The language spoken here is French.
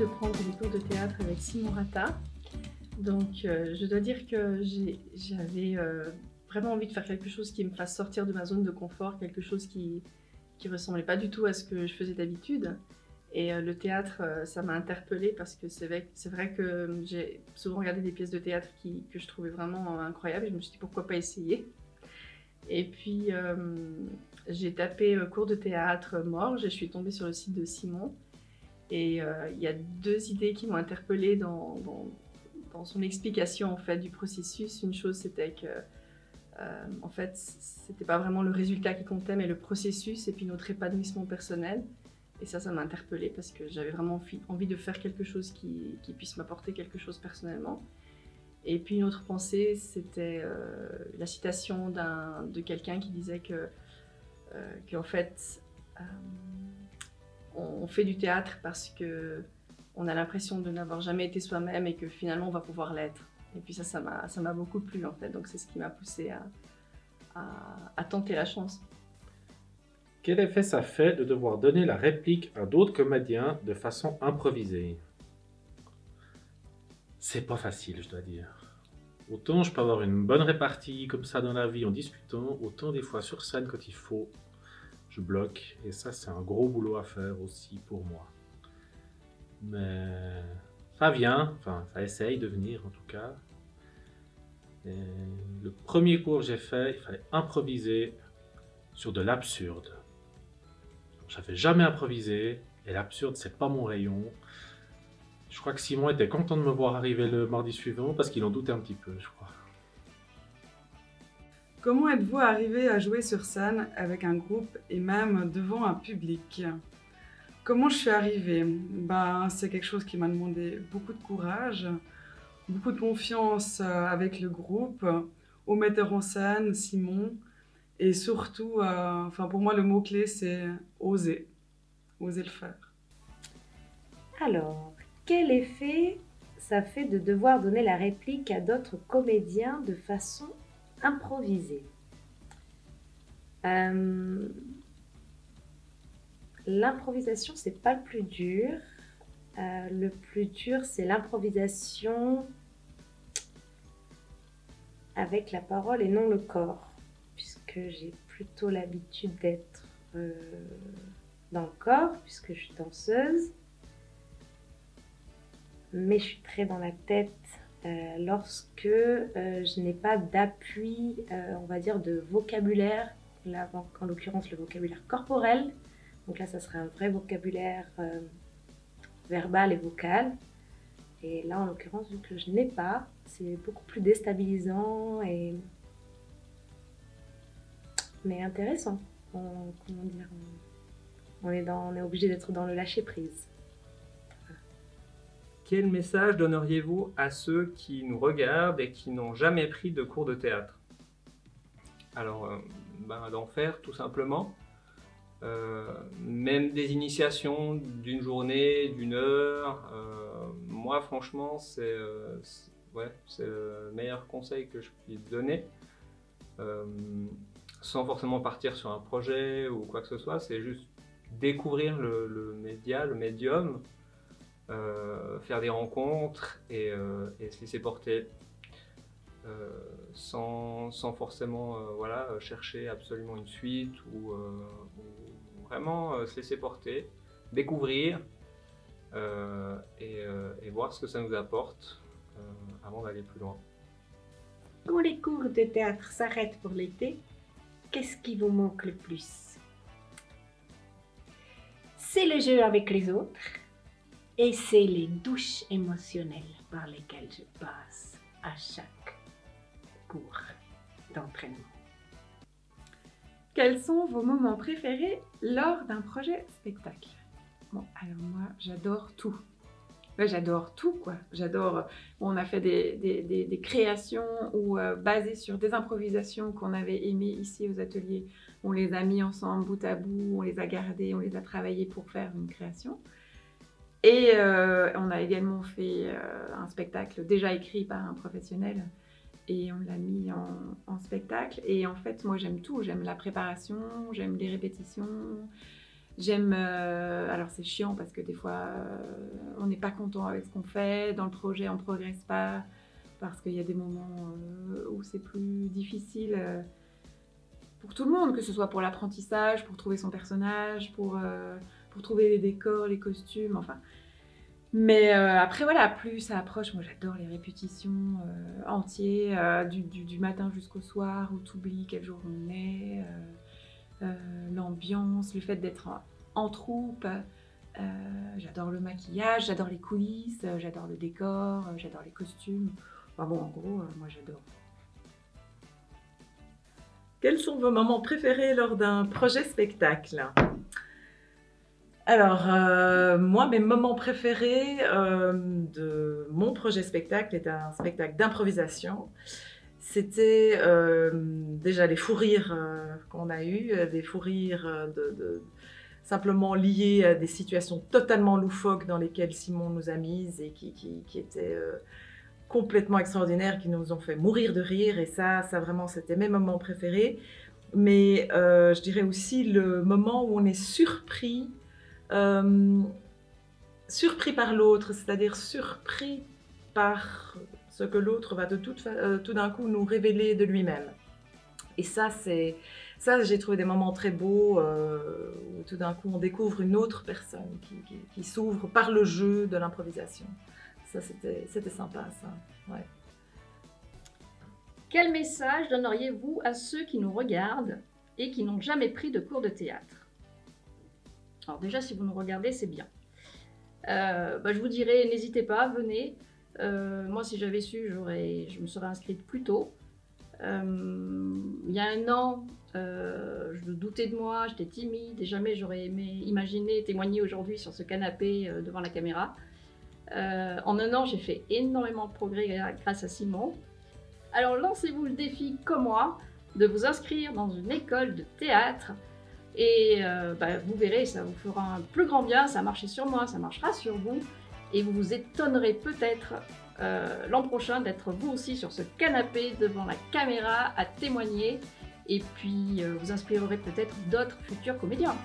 de prendre des cours de théâtre avec Simon Rata. Donc je dois dire que j'avais vraiment envie de faire quelque chose qui me fasse sortir de ma zone de confort, quelque chose qui ressemblait pas du tout à ce que je faisais d'habitude. Et le théâtre, ça m'a interpellée parce que c'est vrai que j'ai souvent regardé des pièces de théâtre que je trouvais vraiment incroyables. Et je me suis dit pourquoi pas essayer. Et puis j'ai tapé cours de théâtre Morges et je suis tombée sur le site de Simon. Et il y a deux idées qui m'ont interpellée dans son explication en fait, du processus. Une chose, c'était que en fait, c'était pas vraiment le résultat qui comptait, mais le processus et puis notre épanouissement personnel. Et ça m'a interpellée parce que j'avais vraiment envie de faire quelque chose qui puisse m'apporter quelque chose personnellement. Et puis une autre pensée, c'était la citation de quelqu'un qui disait qu'en fait, on fait du théâtre parce qu'on a l'impression de n'avoir jamais été soi-même et que finalement on va pouvoir l'être. Et puis ça m'a beaucoup plu en fait, donc c'est ce qui m'a poussée à tenter la chance. Quel effet ça fait de devoir donner la réplique à d'autres comédiens de façon improvisée? C'est pas facile, je dois dire. Autant je peux avoir une bonne répartie comme ça dans la vie en discutant, autant des fois sur scène quand il faut, je bloque. Et ça, c'est un gros boulot à faire aussi pour moi. Mais ça vient, enfin ça essaye de venir en tout cas. Et le premier cours que j'ai fait, il fallait improviser sur de l'absurde. J'avais jamais improvisé, et l'absurde, c'est pas mon rayon. Je crois que Simon était content de me voir arriver le mardi suivant parce qu'il en doutait un petit peu, je crois. Comment êtes-vous arrivé à jouer sur scène avec un groupe et même devant un public? Comment je suis arrivée? C'est quelque chose qui m'a demandé beaucoup de courage, beaucoup de confiance avec le groupe, au metteur en scène, Simon, et surtout, pour moi, le mot-clé, c'est oser. Oser le faire. Alors, quel effet ça fait de devoir donner la réplique à d'autres comédiens de façon improvisée? L'improvisation, c'est pas le plus dur. Le plus dur, c'est l'improvisation avec la parole et non le corps, puisque j'ai plutôt l'habitude d'être dans le corps, puisque je suis danseuse. Mais je suis très dans la tête lorsque je n'ai pas d'appui, on va dire, de vocabulaire, là, en l'occurrence le vocabulaire corporel. Donc là, ça serait un vrai vocabulaire verbal et vocal. Et là, en l'occurrence, vu que je n'ai pas, c'est beaucoup plus déstabilisant mais intéressant. Comment dire, on est obligé d'être dans le lâcher-prise. Quel message donneriez-vous à ceux qui nous regardent et qui n'ont jamais pris de cours de théâtre? Alors, d'en faire tout simplement. Même des initiations d'une journée, d'une heure. Moi, franchement, c'est le meilleur conseil que je puisse donner. Sans forcément partir sur un projet ou quoi que ce soit, c'est juste découvrir le média, le médium. Faire des rencontres et se laisser porter sans forcément chercher absolument une suite ou vraiment se laisser porter, découvrir et voir ce que ça nous apporte avant d'aller plus loin. Quand les cours de théâtre s'arrêtent pour l'été, qu'est-ce qui vous manque le plus? C'est le jeu avec les autres. Et c'est les douches émotionnelles par lesquelles je passe à chaque cours d'entraînement. Quels sont vos moments préférés lors d'un projet spectacle? Bon, alors moi, j'adore tout. J'adore tout, quoi. J'adore... On a fait des créations basées sur des improvisations qu'on avait aimées ici aux ateliers. On les a mis ensemble, bout à bout, on les a gardées, on les a travaillées pour faire une création. Et on a également fait un spectacle déjà écrit par un professionnel et on l'a mis en spectacle. Et en fait, moi j'aime tout, j'aime la préparation, j'aime les répétitions, J'aime, alors c'est chiant parce que des fois on n'est pas content avec ce qu'on fait, dans le projet on ne progresse pas, parce qu'il y a des moments où c'est plus difficile pour tout le monde, que ce soit pour l'apprentissage, pour trouver son personnage, pour trouver les décors, les costumes, enfin. Mais après voilà, plus ça approche, moi j'adore les répétitions entières, du matin jusqu'au soir, où tu oublies quel jour on est. L'ambiance, le fait d'être en troupe, j'adore le maquillage, j'adore les coulisses, j'adore le décor, j'adore les costumes. Enfin bon, en gros, moi j'adore. Quels sont vos moments préférés lors d'un projet spectacle? Alors, moi, mes moments préférés de mon projet spectacle est un spectacle d'improvisation. C'était déjà les fous rires qu'on a eus, des fous rires simplement liés à des situations totalement loufoques dans lesquelles Simon nous a mises et qui étaient complètement extraordinaires, qui nous ont fait mourir de rire. Et ça vraiment, c'était mes moments préférés. Mais je dirais aussi le moment où on est surpris par l'autre, c'est-à-dire surpris par ce que l'autre va tout d'un coup nous révéler de lui-même. Et ça, j'ai trouvé des moments très beaux où tout d'un coup on découvre une autre personne qui s'ouvre par le jeu de l'improvisation. Ça, c'était sympa, ça. Ouais. Quel message donneriez-vous à ceux qui nous regardent et qui n'ont jamais pris de cours de théâtre? Alors déjà, si vous nous regardez, c'est bien. Je vous dirais, n'hésitez pas, venez. Moi, si j'avais su, je me serais inscrite plus tôt. Il y a un an, je doutais de moi, j'étais timide et jamais j'aurais aimé imaginer témoigner aujourd'hui sur ce canapé devant la caméra. En un an, j'ai fait énormément de progrès grâce à Simon. Alors lancez-vous le défi, comme moi, de vous inscrire dans une école de théâtre. Et vous verrez, ça vous fera un plus grand bien, ça a marché sur moi, ça marchera sur vous. Et vous vous étonnerez peut-être l'an prochain d'être vous aussi sur ce canapé devant la caméra à témoigner. Et puis vous inspirerez peut-être d'autres futurs comédiens.